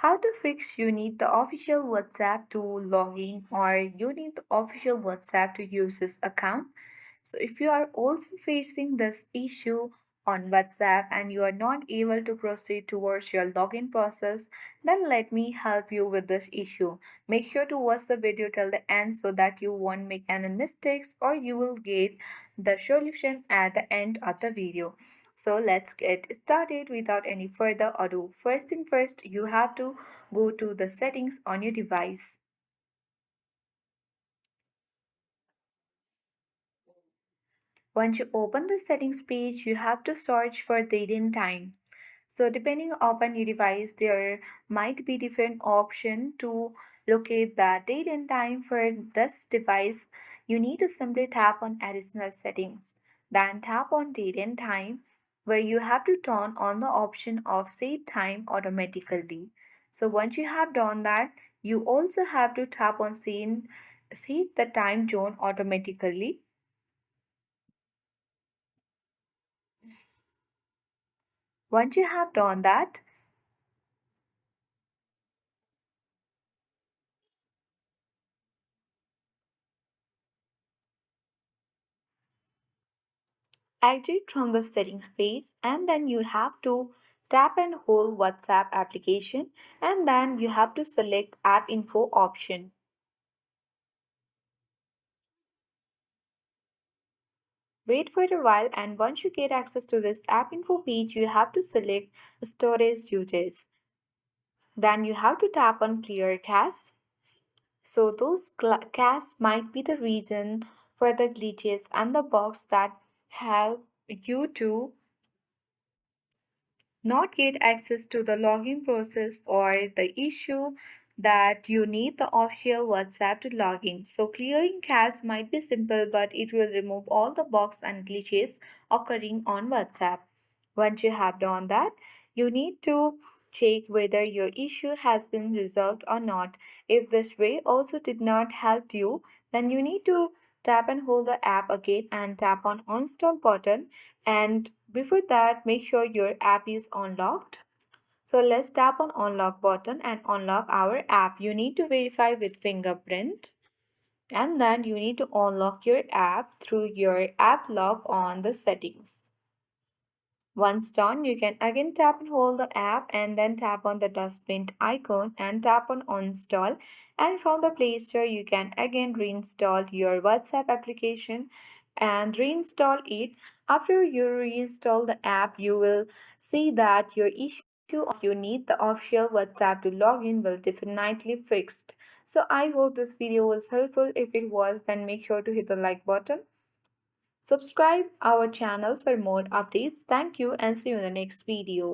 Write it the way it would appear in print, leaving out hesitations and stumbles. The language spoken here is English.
How to fix you need the official WhatsApp to log in or you need the official WhatsApp to use this account. So if you are also facing this issue on WhatsApp and you are not able to proceed towards your login process, then let me help you with this issue. Make sure to watch the video till the end so that you won't make any mistakes or you will get the solution at the end of the video. So let's get started without any further ado. First thing first, you have to go to the settings on your device. Once you open the settings page, you have to search for date and time. So depending upon your device, there might be different option to locate the date and time for this device. You need to simply tap on additional settings. Then tap on date and time where you have to turn on the option of set time automatically. So once you have done that, you also have to tap on set the time zone automatically. Once you have done that, exit from the settings page and then you have to tap and hold WhatsApp application and then you have to select app info option. Wait for a while and once you get access to this app info page you have to select storage usage. Then you have to tap on clear cache. So those caches might be the reason for the glitches and the bugs that help you to not get access to the login process or the issue that you need the official WhatsApp to log in. So clearing cache might be simple but it will remove all the bugs and glitches occurring on WhatsApp. Once you have done that, you need to check whether your issue has been resolved or not. If this way also did not help you, then you need to tap and hold the app again and tap on uninstall button, and before that make sure your app is unlocked. So let's tap on unlock button and unlock our app. You need to verify with fingerprint and then you need to unlock your app through your app lock on the settings. Once done, you can again tap and hold the app and then tap on the dustbin icon and tap on uninstall. And from the Play Store, you can again reinstall your WhatsApp application and reinstall it. After you reinstall the app, you will see that your issue of you need the official WhatsApp to log in will definitely fixed. So I hope this video was helpful. If it was, then make sure to hit the like button. Subscribe our channel for more updates. Thank you and see you in the next video.